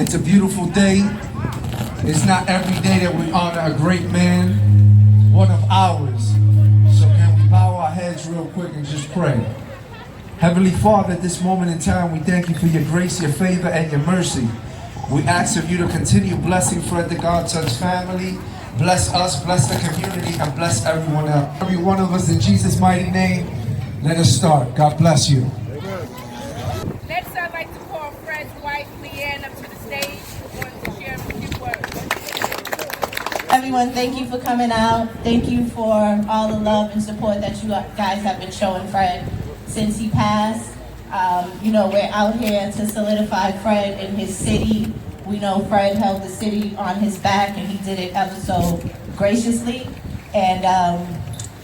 It's a beautiful day. It's not every day that we honor a great man, one of ours. So can we bow our heads real quick and just pray? Heavenly Father, at this moment in time, we thank you for your grace, your favor, and your mercy. We ask of you to continue blessing Fred The Godson's family. Bless us, bless the community, and bless everyone else. Every one of us in Jesus' mighty name. Let us start. God bless you. Next, I'd like to call Fred's wife, Leanne, up to the stage. Who wants to share a few words. Everyone, thank you for coming out. Thank you for all the love and support that you guys have been showing Fred since he passed. You know, we're out here to solidify Fred in his city. We know Fred held the city on his back, and he did it ever so graciously. And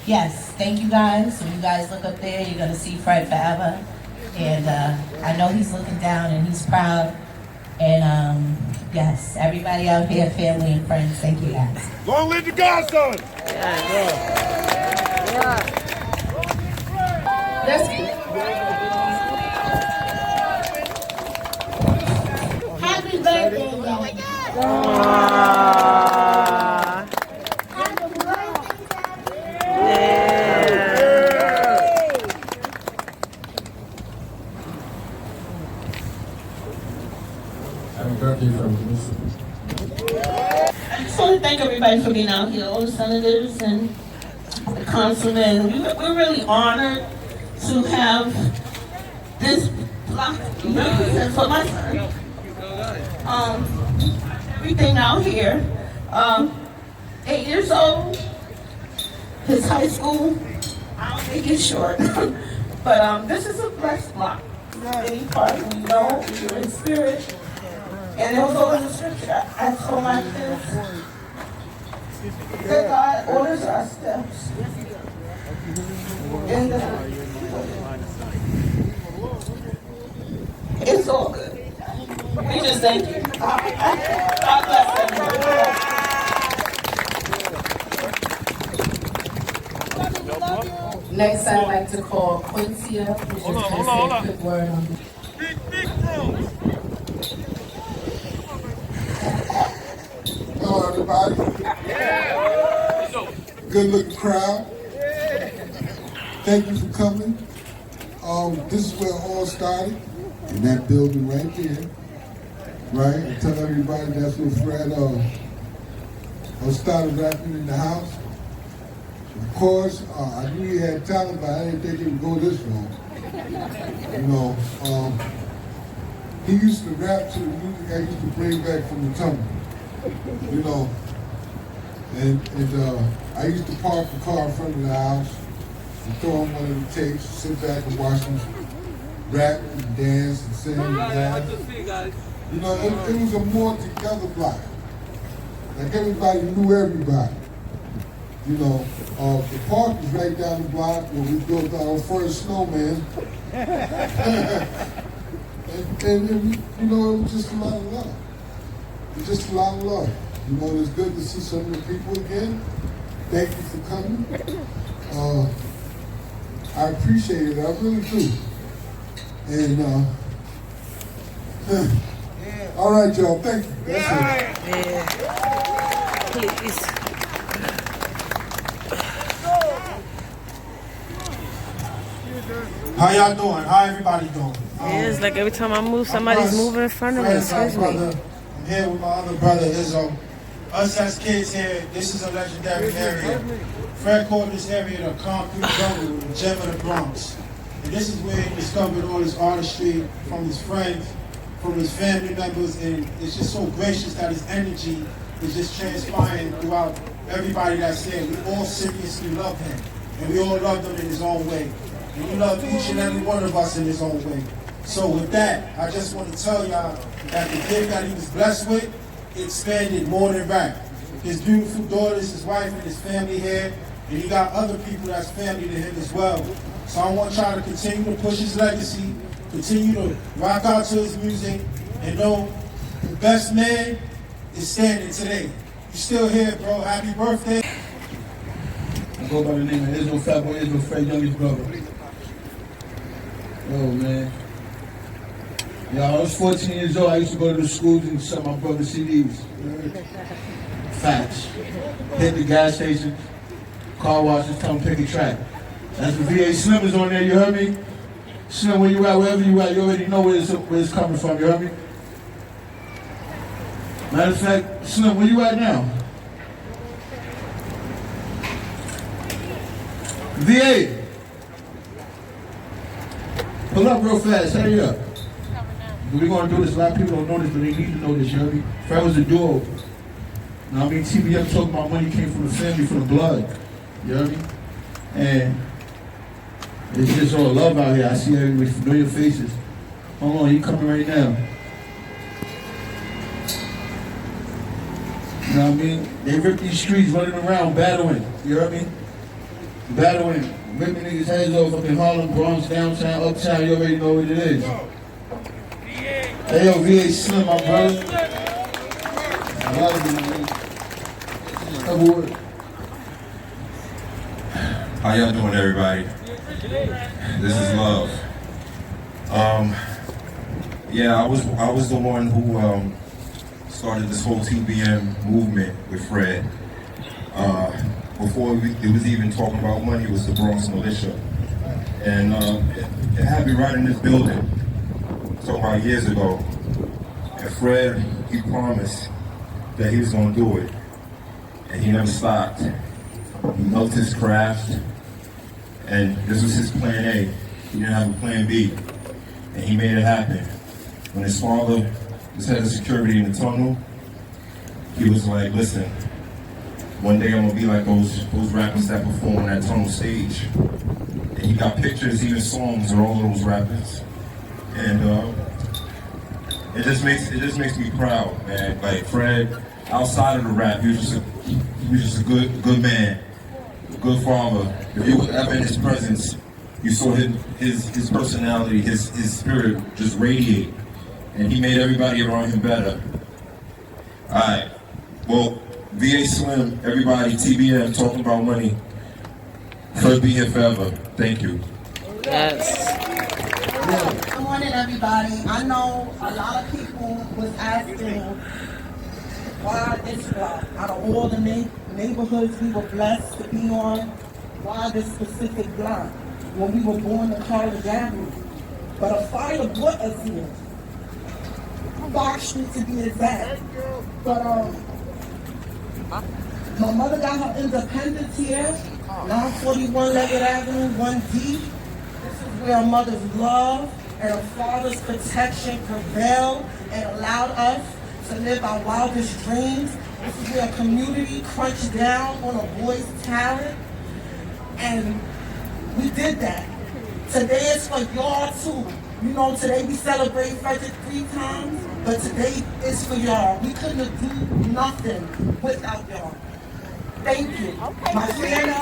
yes, thank you guys. When you guys look up there, you're gonna see Fred forever. And I know he's looking down and he's proud. And yes, everybody out here, family and friends, thank you guys. Long live the Godson! Let's get Happy birthday, y'all. Happy birthday from I just want to thank everybody for being out here, all the senators and the councilmen. We're really honored to have this block represent for my son. Everything out here. 8 years old, his high school, I'll make it short. But this is a blessed block. Any part we know, you're in spirit. And it was over the scripture. I told my kids that God orders our steps. And it's all good. We just thank you. God bless everyone. Next, I'd like to call Quincy up, who's just going to say a quick word on this. Hello, everybody. Good looking crowd. Thank you for coming. This is where it all started, in that building right there. Right? I tell everybody that's where Fred started rapping in the house. Of course, I knew he had talent, but I didn't think he would go this long. You know, he used to rap to the music I used to bring back from the tunnel. You know, and I used to park the car in front of the house and throw on one of the tapes, sit back and watch them rap and dance and sing and laugh. You know, it was a more together block. Like everybody knew everybody. You know, the park is right down the block where we built our first snowman. and you know, it was just a lot of love. It's just a lot of love. You know, it's good to see so many people again. Thank you for coming. I appreciate it, I really do. And all right, y'all, thank you. That's it. Please. How y'all doing? How everybody doing? It's like every time I move, somebody's moving in front of me. Excuse me. I'm here with my other brother, Izzo. Us as kids here, this is a legendary area. Fred called this area the concrete jungle, the gem of the Bronx. And this is where he discovered all his artistry from his friends, from his family members, and it's just so gracious that his energy is just transpiring throughout everybody that's here. We all seriously love him, and we all love him in his own way. And we love each and every one of us in his own way. So with that, I just want to tell y'all that the gift that he was blessed with expanded more than rap. His beautiful daughters, his wife, and his family here, and he got other people that's family to him as well. So I want y'all to continue to push his legacy, continue to rock out to his music, and know the best man is standing today. You still here, bro. Happy birthday. I go by the name of Izzo, Fatboy Izzo, Fred youngest brother. Oh man. Yeah, I was 14 years old. I used to go to the schools and sell my brother's CDs. Facts. Hit the gas station, car washes, come pick a track. That's the VA Slim is on there, you heard me? Slim, where you at, wherever you at, you already know where it's coming from, you heard me? Matter of fact, Slim, where you at now? VA! Pull up real fast, hurry up. We're going to do this. A lot of people don't know this, but they need to know this, you heard me? Fred was a duo. You know what I mean? TBM talking about money came from the family, from the blood. You heard me? And it's just all love out here. I see everybody familiar faces. Hold on, he coming right now. You know what I mean? They rip these streets running around, battling. You heard me? Battling, ripping niggas' heads off up in Harlem, Bronx, downtown, uptown. You already know what it is. Hey, yo, VA Slim, my brother. I love you, man. How y'all doing, everybody? This is love. Yeah, I was the one who started this whole TBM movement with Fred. Before it was even talking about money, it was the Bronx Militia, and it had me right in this building. Talking about years ago, and Fred, he promised that he was going to do it, and he never stopped. He loved his craft, and this was his plan A. He didn't have a plan B, and he made it happen. When his father was head of security in the tunnel, he was like, listen, one day I'm gonna be like those rappers that perform on that tunnel stage. And he got pictures, even songs of all those rappers. And it just makes me proud, man. Like Fred, outside of the rap, he was just a good man, a good father. If you were ever in his presence, you saw his personality, his spirit just radiate, and he made everybody around him better. All right, well, VA Slim, everybody, TBM, talking about money. Fred be here forever. Thank you. Yes. Good morning, everybody. I know a lot of people was asking why this block, out of all the neighborhoods we were blessed to be on, why this specific block, when we were born to College Avenue. But a fire brought us here. Fox Street to be exact. But my mother got her independence here, 941 Leggett Avenue, 1D. This is where our mother's love and our father's protection prevailed and allowed us to live our wildest dreams. This is where a community crunched down on a boy's talent, and we did that. Today is for y'all too. You know, today we celebrate Frederick 3 times, but today is for y'all. We couldn't have do nothing without y'all. Thank you. Okay, my family.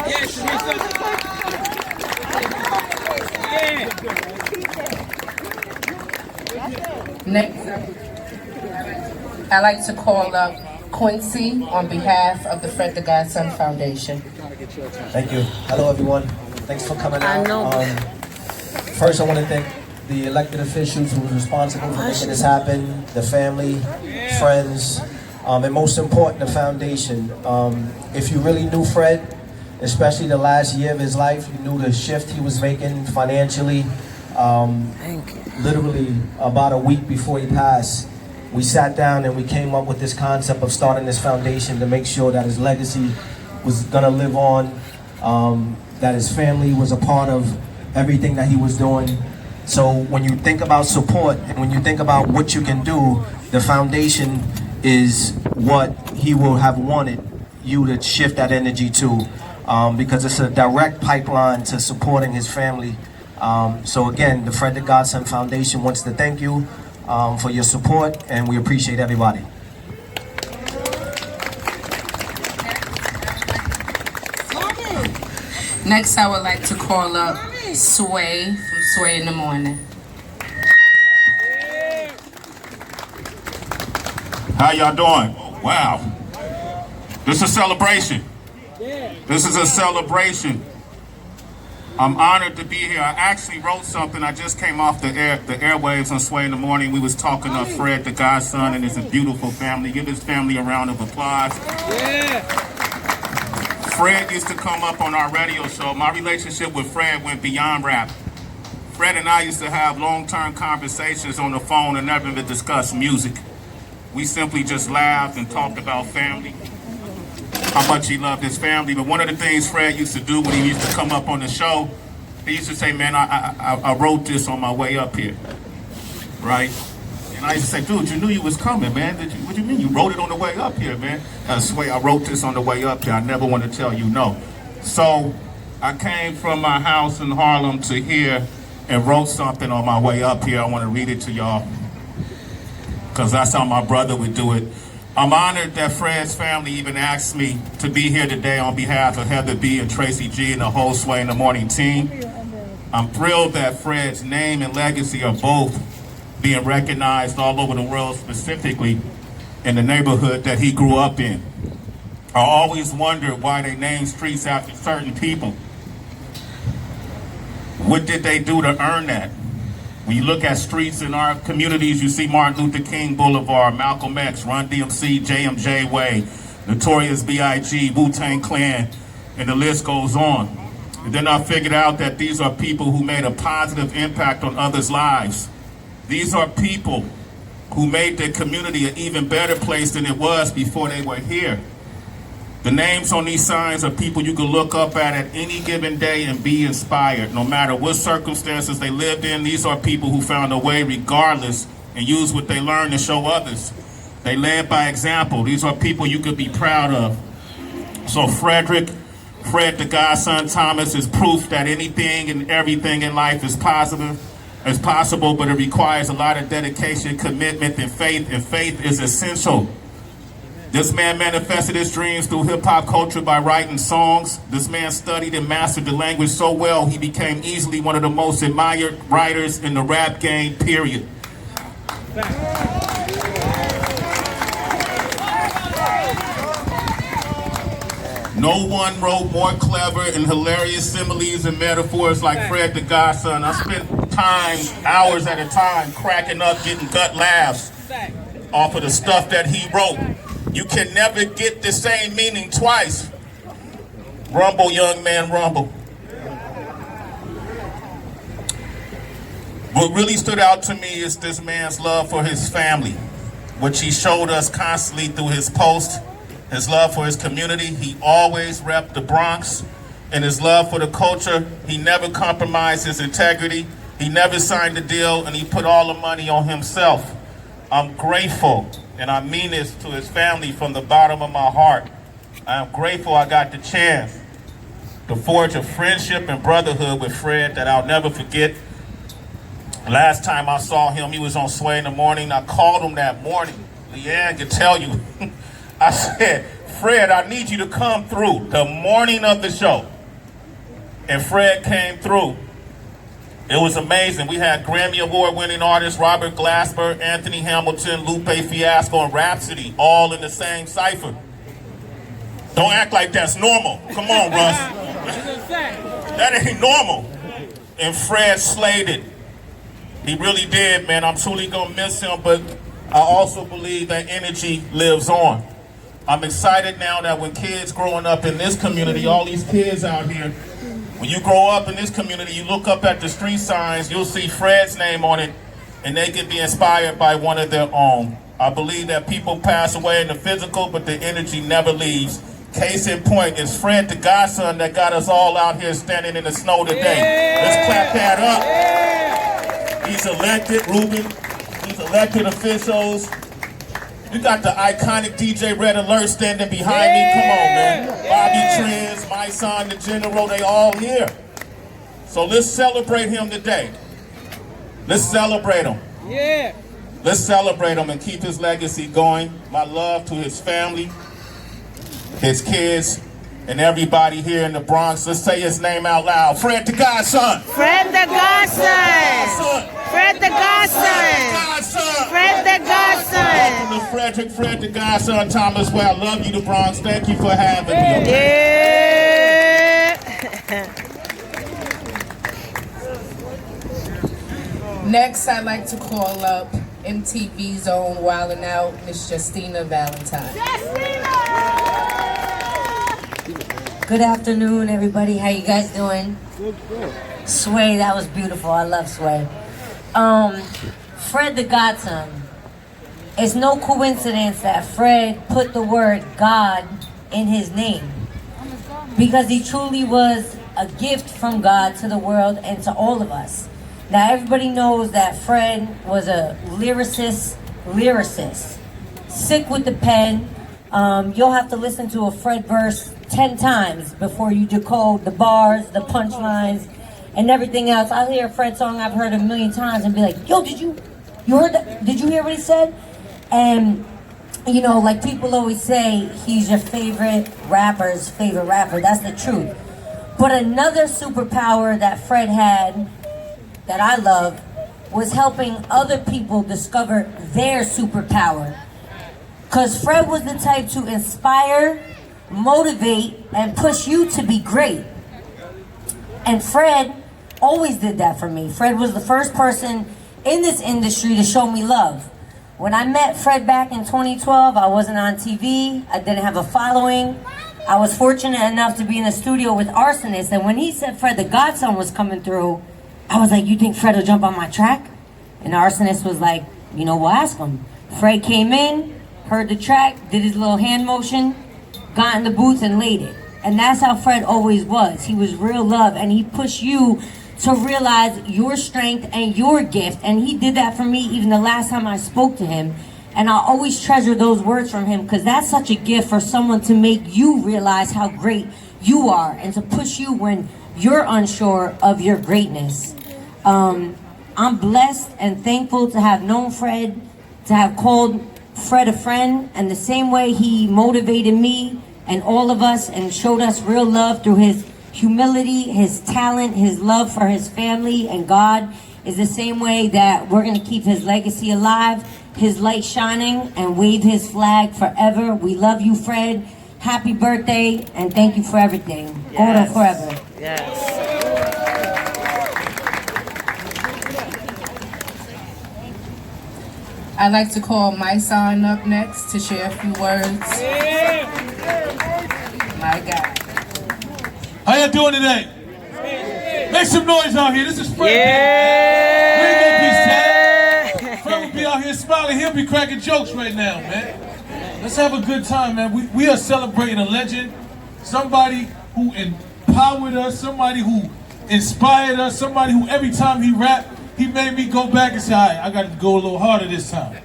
Next, I'd like to call up Quincy on behalf of the Fred The Godson Foundation. Thank you. Hello, everyone. Thanks for coming out. First, I want to thank the elected officials who were responsible for making this happen, the family, friends, and most important, the foundation. If you really knew Fred, especially the last year of his life, you knew the shift he was making financially. Literally about a week before he passed, we sat down and we came up with this concept of starting this foundation to make sure that his legacy was gonna live on, that his family was a part of everything that he was doing. So when you think about support and when you think about what you can do, the foundation is what he will have wanted you to shift that energy to, because it's a direct pipeline to supporting his family. So again, the Fred The Godson Foundation wants to thank you for your support, and we appreciate everybody. Next, I would like to call up Sway from Sway in the Morning. How y'all doing? Wow. This is a celebration. This is a celebration. I'm honored to be here. I actually wrote something. I just came off the airwaves on Sway in the Morning. We was talking of Fred The Godson and his beautiful family. Give his family a round of applause. Yeah. Fred used to come up on our radio show. My relationship with Fred went beyond rap. Fred and I used to have long-term conversations on the phone and never even discuss music. We simply just laughed and talked about family, how much he loved his family. But one of the things Fred used to do when he used to come up on the show, he used to say, man, I wrote this on my way up here, right? And I used to say, dude, you knew you was coming, man. What do you mean? You wrote it on the way up here, man. I swear I wrote this on the way up here. I never want to tell you no. So I came from my house in Harlem to here and wrote something on my way up here. I want to read it to y'all because that's how my brother would do it. I'm honored that Fred's family even asked me to be here today on behalf of Heather B. and Tracy G. and the whole Sway in the Morning team. I'm thrilled that Fred's name and legacy are both being recognized all over the world, specifically in the neighborhood that he grew up in. I always wondered why they named streets after certain people. What did they do to earn that? When you look at streets in our communities, you see Martin Luther King Boulevard, Malcolm X, Run DMC, JMJ Way, Notorious B.I.G., Wu-Tang Clan, and the list goes on. And then I figured out that these are people who made a positive impact on others' lives. These are people who made their community an even better place than it was before they were here. The names on these signs are people you can look up at any given day and be inspired. No matter what circumstances they lived in, these are people who found a way regardless and used what they learned to show others. They led by example. These are people you could be proud of. So Fred The Godson Thomas is proof that anything and everything in life is possible, but it requires a lot of dedication, commitment, and faith is essential. This man manifested his dreams through hip-hop culture by writing songs. This man studied and mastered the language so well, he became easily one of the most admired writers in the rap game, period. No one wrote more clever and hilarious similes and metaphors like Fred The Godson. I spent time, hours at a time, cracking up, getting gut laughs off of the stuff that he wrote. You can never get the same meaning twice. Rumble, young man, rumble. What really stood out to me is this man's love for his family, which he showed us constantly through his posts. His love for his community, he always repped the Bronx. And his love for the culture, he never compromised his integrity. He never signed a deal, and he put all the money on himself. I'm grateful, and I mean this to his family from the bottom of my heart. I'm grateful I got the chance to forge a friendship and brotherhood with Fred that I'll never forget. Last time I saw him, he was on Sway in the Morning. I called him that morning. Leanne could tell you. I said, Fred, I need you to come through the morning of the show. And Fred came through. It was amazing. We had Grammy Award-winning artists Robert Glasper, Anthony Hamilton, Lupe Fiasco, and Rhapsody all in the same cipher. Don't act like that's normal. Come on, Russ. That ain't normal. And Fred slayed it. He really did, man. I'm truly gonna miss him, but I also believe that energy lives on. I'm excited now that when kids growing up in this community, all these kids out here, when you grow up in this community, you look up at the street signs, you'll see Fred's name on it, and they can be inspired by one of their own. I believe that people pass away in the physical, but the energy never leaves. Case in point, it's Fred The Godson that got us all out here standing in the snow today. Let's clap that up. He's elected, Ruben. He's elected officials. You got the iconic DJ Red Alert standing behind me. Come on, man. Bobby Trends, Mysonne, the General, they all here. So let's celebrate him today. Let's celebrate him. Yeah. Let's celebrate him and keep his legacy going. My love to his family, his kids, and everybody here in the Bronx. Let's say his name out loud. Fred The Godson. Fred The Godson. Fred The Godson. Fred The Godson. Welcome to Fred The Godson Thomas. Well, I love you, the Bronx. Thank you for having me. Yeah. Next, I'd like to call up MTV's own Wildin' Out, Miss Justina Valentine. Good afternoon, everybody. How you guys doing? Sway, that was beautiful. I love Sway. Fred The Godson. It's no coincidence that Fred put the word God in his name, because he truly was a gift from God to the world and to all of us. Now, everybody knows that Fred was a lyricist, sick with the pen. You'll have to listen to a Fred verse 10 times before you decode the bars, the punchlines, and everything else. I'll hear a Fred song I've heard a million times and be like, yo, you heard that? Did you hear what he said? And, you know, like people always say, he's your favorite rapper's favorite rapper. That's the truth. But another superpower that Fred had, that I love, was helping other people discover their superpower. Because Fred was the type to inspire, motivate, and push you to be great. And Fred always did that for me. Fred was the first person in this industry to show me love. When I met Fred back in 2012, I wasn't on TV, I didn't have a following. I was fortunate enough to be in the studio with Arsonist, and when he said Fred The Godson was coming through, I was like, you think Fred will jump on my track? And Arsonist was like, you know, we'll ask him. Fred came in, heard the track, did his little hand motion, got in the booth and laid it. And that's how Fred always was. He was real love, and he pushed you to realize your strength and your gift. And he did that for me even the last time I spoke to him. And I'll always treasure those words from him, because that's such a gift for someone to make you realize how great you are and to push you when you're unsure of your greatness. I'm blessed and thankful to have known Fred, to have called Fred a friend, and the same way he motivated me and all of us and showed us real love through his humility, his talent, his love for his family and God, is the same way that we're going to keep his legacy alive, his light shining, and wave his flag forever. We love you, Fred. Happy birthday, and thank you for everything. Yes. Gordo forever. Yes. I'd like to call Mysonne up next to share a few words. My God. How y'all doing today? Make some noise out here. This is Fred. Yeah. We ain't gonna be sad. Fred will be out here smiling. He'll be cracking jokes right now, man. Let's have a good time, man. We are celebrating a legend. Somebody who empowered us, somebody who inspired us, somebody who every time he rapped, he made me go back and say, all right, I got to go a little harder this time.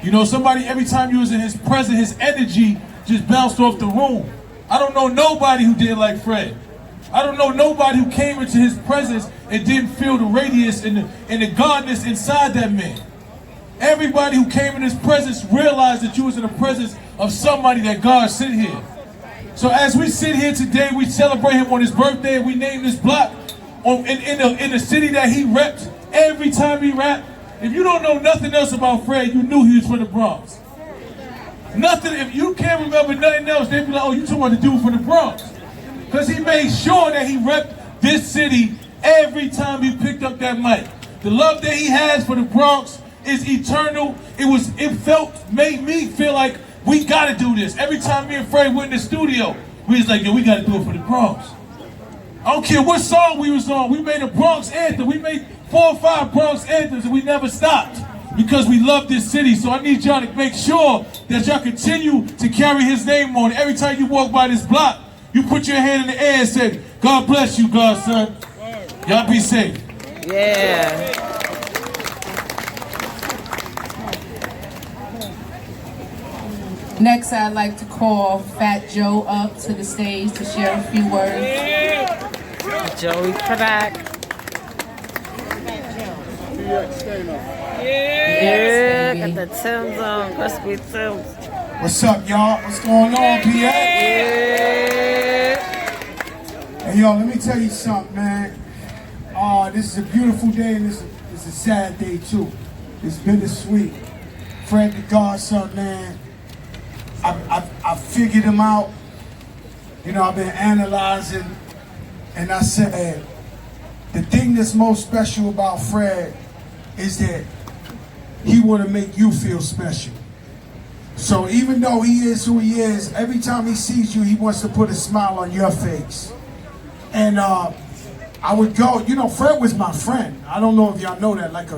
You know, somebody, every time you was in his presence, his energy just bounced off the room. I don't know nobody who did like Fred. I don't know nobody who came into his presence and didn't feel the radiance and the godness inside that man. Everybody who came in his presence realized that you was in the presence of somebody that God sent here. So as we sit here today, we celebrate him on his birthday, and we name this block in the city that he repped. Every time he rapped, if you don't know nothing else about Fred, you knew he was from the Bronx. Nothing, if you can't remember nothing else, they'd be like, oh, you talking about the dude from the Bronx. Because he made sure that he repped this city every time he picked up that mic. The love that he has for the Bronx is eternal. Made me feel like we gotta do this. Every time me and Fred went in the studio, we was like, yo, we gotta do it for the Bronx. I don't care what song we was on, we made a Bronx anthem. We made 4 or 5 Bronx anthems, and we never stopped because we love this city. So I need y'all to make sure that y'all continue to carry his name on. Every time you walk by this block, you put your hand in the air and say, God bless you, Godson. Y'all be safe. Yeah. Next, I'd like to call Fat Joe up to the stage to share a few words. Joey Crack. Yeah, got the Tim's on, crispy Tim's. What's up, y'all? What's going on, PA? Yeah. Hey, yo, let me tell you something, man. This is a beautiful day, and this is a sad day, too. It's bittersweet. Fred The Godson, man. I figured him out. You know, I've been analyzing, and I said, the thing that's most special about Fred is that he want to make you feel special. So even though he is who he is, every time he sees you, he wants to put a smile on your face. And I would go, you know, Fred was my friend. I don't know if y'all know that, like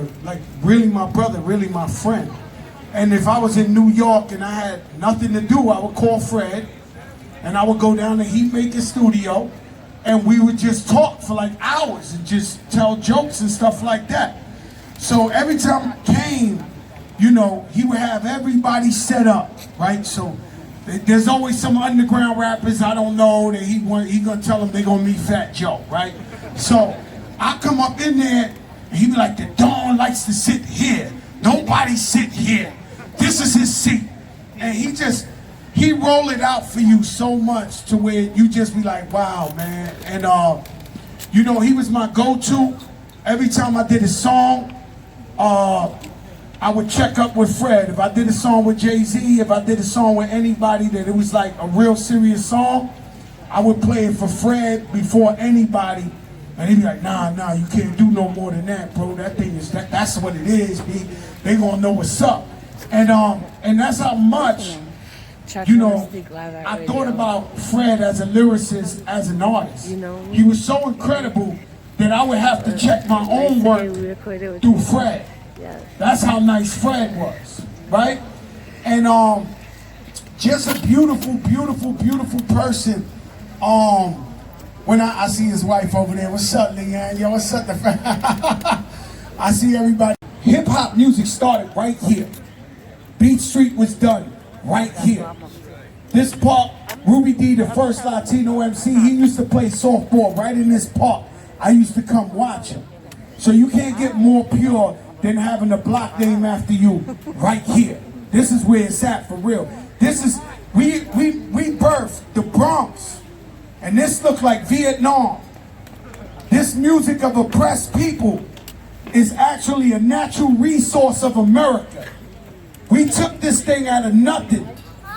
really my brother, really my friend. And if I was in New York and I had nothing to do, I would call Fred and I would go down to Heat Maker Studio and we would just talk for like hours and just tell jokes and stuff like that. So every time I came, you know, he would have everybody set up, right? So there's always some underground rappers I don't know that he gonna tell them they gonna meet Fat Joe, right? So I come up in there and he be like, the Don likes to sit here. Nobody sit here. This is his seat. And he roll it out for you so much to where you just be like, wow, man. And you know, he was my go-to. Every time I did a song, I would check up with Fred. If I did a song with Jay-Z, if I did a song with anybody that it was like a real serious song, I would play it for Fred before anybody. And he'd be like, nah, you can't do no more than that, bro. That thing is, that's what it is, B. They gonna know what's up. And that's how much, you know, I thought about Fred as a lyricist, as an artist. He was so incredible that I would have to check my own work through Fred. That's how nice Fred was, right? And just a beautiful, beautiful, beautiful person. When I see his wife over there, what's up, Leanne? Yo, what's up, the I see everybody. Hip hop music started right here. Beat Street was done right here. This park, Ruby D, the first Latino MC, he used to play softball right in this park. I used to come watch him. So you can't get more pure than having a block named after you right here. This is where it's at for real. This is, we birthed the Bronx. And this looked like Vietnam. This music of oppressed people is actually a natural resource of America. We took this thing out of nothing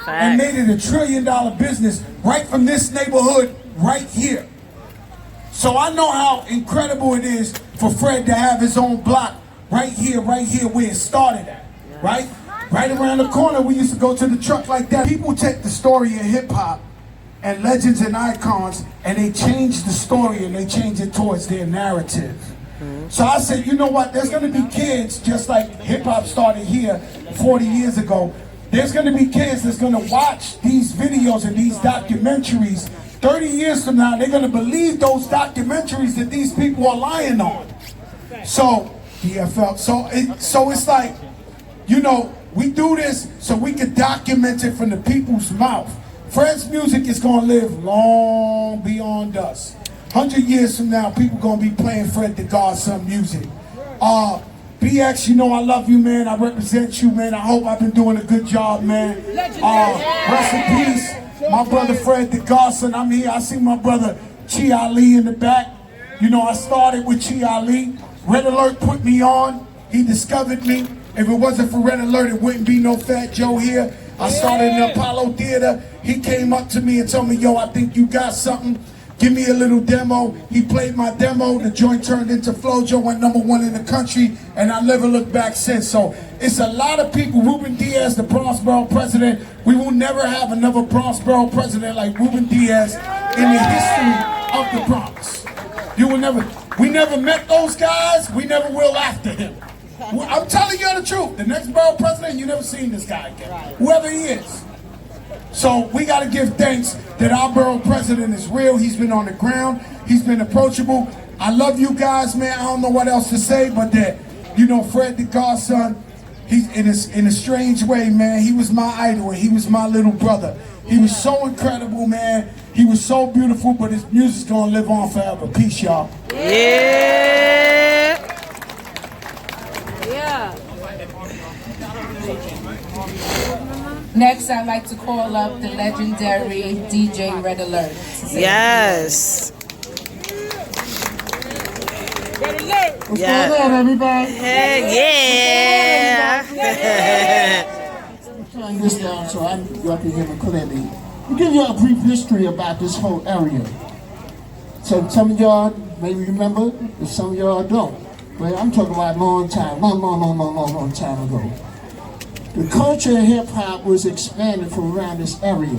and made it $1 trillion business right from this neighborhood right here. So I know how incredible it is for Fred to have his own block right here where it started at, right? Right around the corner, we used to go to the truck like that. People take the story of hip hop and legends and icons and they change the story and they change it towards their narrative. So I said, you know what, there's gonna be kids, just like hip hop started here 40 years ago, there's gonna be kids that's gonna watch these videos and these documentaries 30 years from now, they're gonna believe those documentaries that these people are lying on. So, DFL, so it's like, you know, we do this so we can document it from the people's mouth. Fred's music is gonna live long beyond us. 100 years from now, people gonna be playing Fred The Godson music. BX, you know I love you, man. I represent you, man. I hope I've been doing a good job, man. Rest in peace, my brother Fred The Godson. I'm here. I see my brother Chi Ali in the back. You know, I started with Chi Ali. Red Alert put me on. He discovered me. If it wasn't for Red Alert, it wouldn't be no Fat Joe here. I started in the Apollo Theater. He came up to me and told me, yo, I think you got something. Give me a little demo. He played my demo. The joint turned into Flojo, went #1 in the country, and I never looked back since. So it's a lot of people. Ruben Diaz, the Bronx Borough president. We will never have another Bronx Borough president like Ruben Diaz in the history of the Bronx. You will never. We never met those guys. We never will after him. I'm telling you the truth. The next borough president, you never seen this guy again. Whoever he is. So we got to give thanks that our borough president is real. He's been on the ground. He's been approachable. I love you guys, man. I don't know what else to say, but that, you know, Fred The Godson, he's in a strange way, man. He was my idol and he was my little brother. He was so incredible, man. He was so beautiful, but his music's gonna live on forever. Peace, y'all. Yeah. Next, I'd like to call up the legendary DJ Red Alert. Yes. What's going on, everybody? Yeah. I'm turning this down so y'all can hear me clearly. I'll give you a brief history about this whole area. So some of y'all may remember, and some of y'all don't. but I'm talking about long time ago. The culture of hip-hop was expanded from around this area.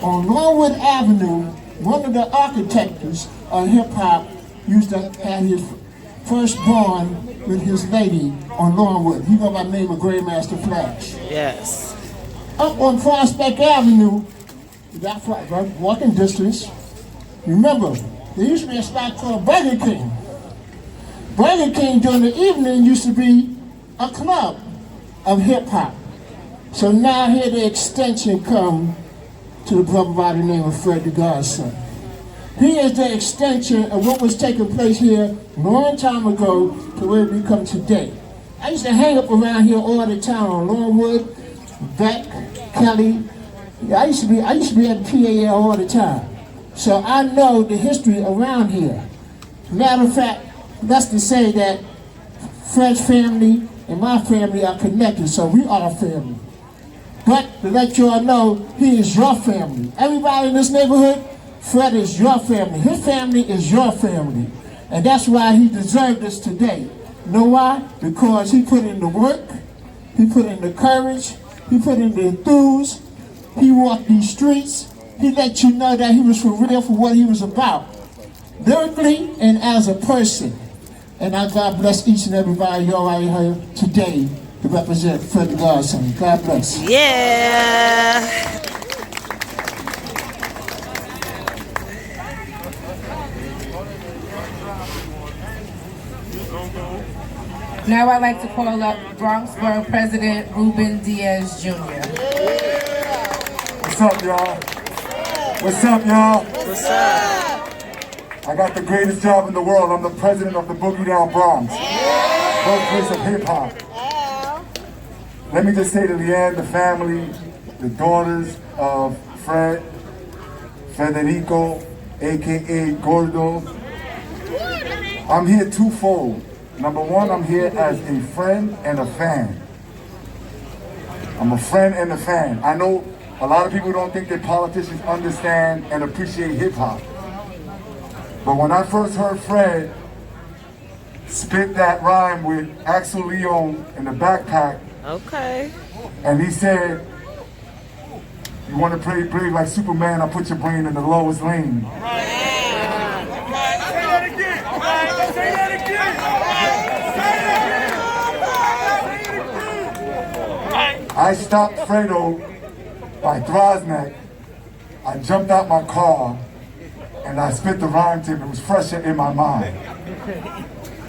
On Longwood Avenue, one of the architects of hip-hop used to have his firstborn with his lady on Longwood. He go by the name of Grandmaster Flash. Yes. Up on Prospect Avenue, that walking distance, remember, there used to be a spot called Burger King. Burger King during the evening used to be a club of hip-hop. So now here the extension come to the brother by the name of Fred The Godson. He is the extension of what was taking place here a long time ago to where we come today. I used to hang up around here all the time on Longwood, Beck, Kelly. I used to be at the PAL all the time. So I know the history around here. Matter of fact, that's to say that Fred's family and my family are connected, so we are a family. But to let you all know, he is your family. Everybody in this neighborhood, Fred is your family. His family is your family. And that's why he deserved this today. You know why? Because he put in the work, he put in the courage, he put in the enthuse, he walked these streets, he let you know that he was for real for what he was about. Lyrically and as a person. And I God bless each and everybody y'all right here today to represent Fred The Godson. God bless. Yeah. Now I'd like to call up Bronx Borough President Ruben Diaz Jr. What's up, y'all? What's up, y'all? What's up? I got the greatest job in the world. I'm the president of the Boogie Down Bronx, birthplace of hip-hop. Let me just say to Leanne, the family, the daughters of Fred, Federico, a.k.a. Gordo, I'm here twofold. Number one, I'm here as a friend and a fan. I'm a friend and a fan. I know a lot of people don't think that politicians understand and appreciate hip-hop. But when I first heard Fred spit that rhyme with Axel Leon in the backpack, okay, and he said, you want to play brave like Superman, I'll put your brain in the lowest lane. I stopped Fredo by Droznek. I jumped out my car and I spit the rhyme to him. It was fresher in my mind.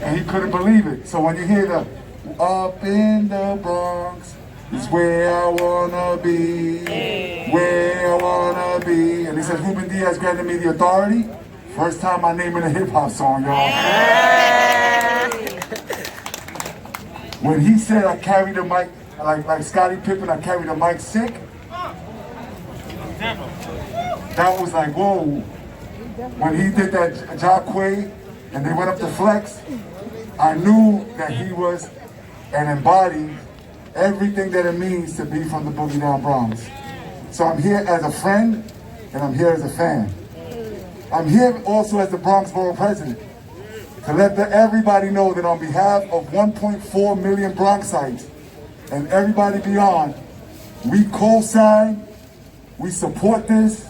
And he couldn't believe it. So when you hear the up in the Bronx is where I wanna be, where I wanna be. And he says, Ruben Diaz granted me the authority. First time my name in a hip hop song, y'all. When he said I carried the mic, like Scottie Pippen, I carried the mic sick. That was like, whoa. When he did that Jacquay and they went up to flex, I knew that he was and embodied everything that it means to be from the Boogie Down Bronx. So I'm here as a friend and I'm here as a fan. I'm here also as the Bronx Borough President to let everybody know that on behalf of 1.4 million Bronxites and everybody beyond, we co-sign, we support this,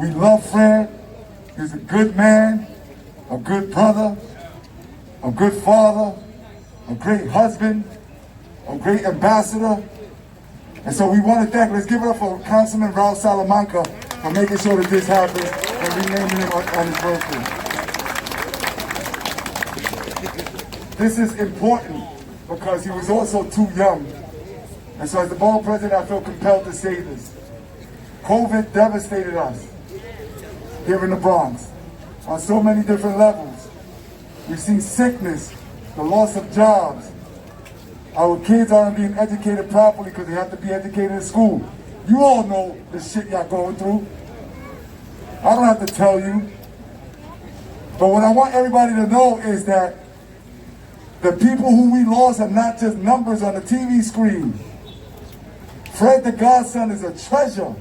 we love Fred. He's a good man, a good brother, a good father, a great husband, a great ambassador. And so we want to thank, let's give it up for Councilman Raul Salamanca for making sure that this happens and renaming him on his birthday. This is important because he was also too young. And so as the borough president, I feel compelled to say this. COVID devastated us here in the Bronx on so many different levels. We've seen sickness, the loss of jobs. Our kids aren't being educated properly because they have to be educated in school. You all know the shit y'all going through. I don't have to tell you. But what I want everybody to know is that the people who we lost are not just numbers on the TV screen. Fred The Godson is a treasure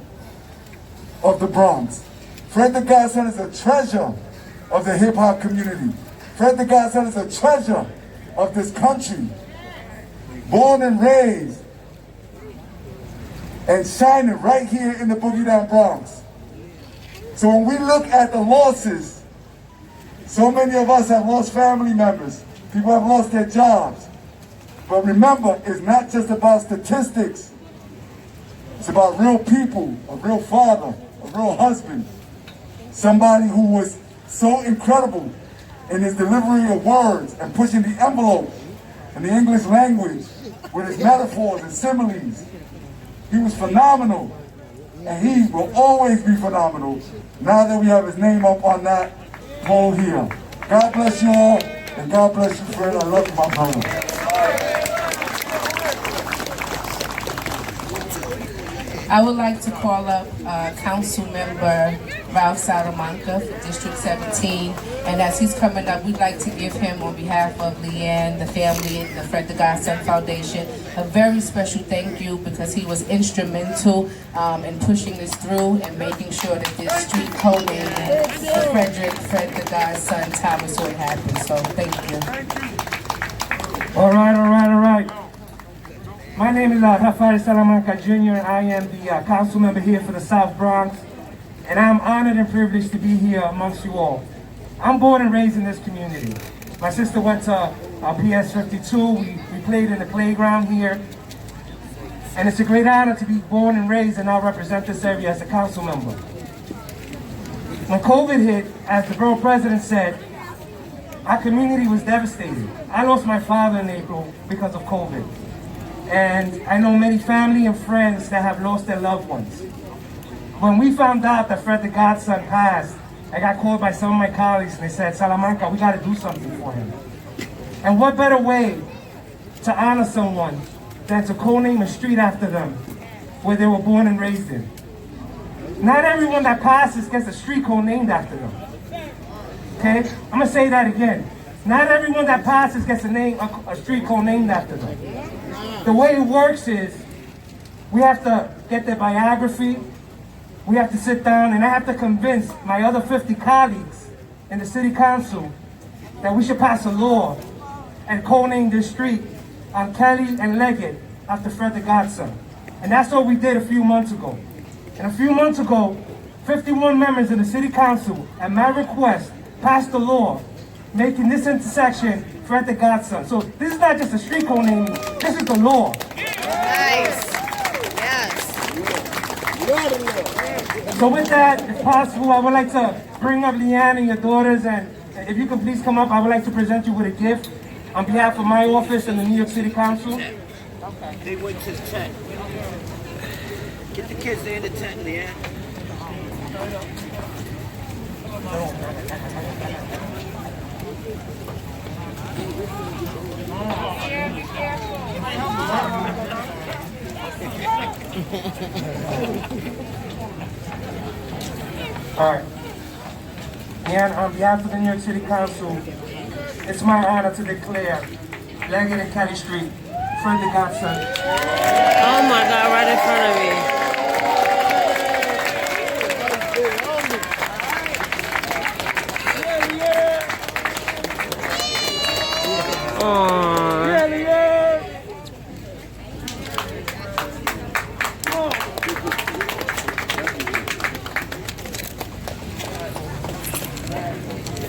of the Bronx. Fred The Godson is a treasure of the hip-hop community. Fred The Godson is a treasure of this country, born and raised, and shining right here in the Boogie Down Bronx. So when we look at the losses, so many of us have lost family members. People have lost their jobs. But remember, it's not just about statistics. It's about real people, a real father, a real husband, somebody who was so incredible in his delivery of words and pushing the envelope in the English language with his metaphors and similes. He was phenomenal, and he will always be phenomenal now that we have his name up on that pole here. God bless you all, and God bless you, Fred. I love you, my brother. I would like to call up Council Member Ralph Salamanca for District 17, and as he's coming up, we'd like to give him, on behalf of Leanne, the family, and the Fred The Godson Foundation, a very special thank you, because he was instrumental in pushing this through and making sure that this street codenamed for Fred The Godson Thomas would happen. So thank you. All right. My name is Fatboy Salamanca Jr. I am the council member here for the South Bronx, and I'm honored and privileged to be here amongst you all. I'm born and raised in this community. My sister went to PS 52. We played in the playground here, and it's a great honor to be born and raised and now represent this area as a council member. When COVID hit, as the borough president said, our community was devastated. I lost my father in April because of COVID. And I know many family and friends that have lost their loved ones. When we found out that Fred The Godson passed, I got called by some of my colleagues and they said, Salamanca, we gotta do something for him. And what better way to honor someone than to co-name a street after them where they were born and raised in. Not everyone that passes gets a street co-named after them. Okay, I'm gonna say that again. Not everyone that passes gets a street co-named after them. The way it works is, we have to get their biography, we have to sit down, and I have to convince my other 50 colleagues in the city council that we should pass a law and co-name this street on Kelly and Leggett after Fred The Godson. And that's what we did a few months ago. And a few months ago, 51 members in the city council, at my request, passed a law making this intersection Fred The Godson. So this is not just a street co-naming, this is the law. Nice. Yes. So with that, if possible, I would like to bring up Leanne and your daughters, and if you can please come up, I would like to present you with a gift on behalf of my office and the New York City Council. Okay. They went to the tent. Get the kids there in the tent, Leanne. All right. And on behalf of the New York City Council, it's my honor to declare Leggett and Kelly Street, Fred The Godson. Oh my God, right in front of me.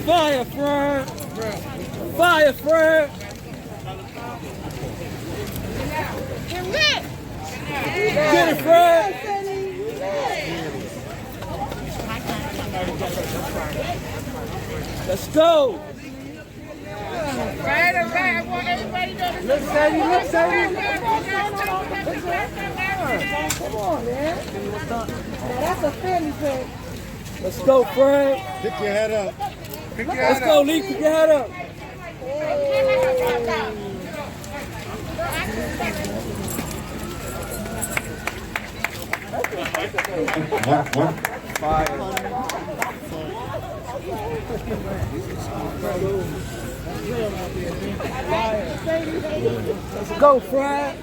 Fire, Fred! Fire, Fred! Get it, Fred! Let's go! Right, all right. I want everybody to know this. Look, Sadie, look, Sadie! Come on, man. That's a family thing. Let's go, Fred! Pick your head up. Let's go, Lee, pick your head up! What? Let's go, Fred!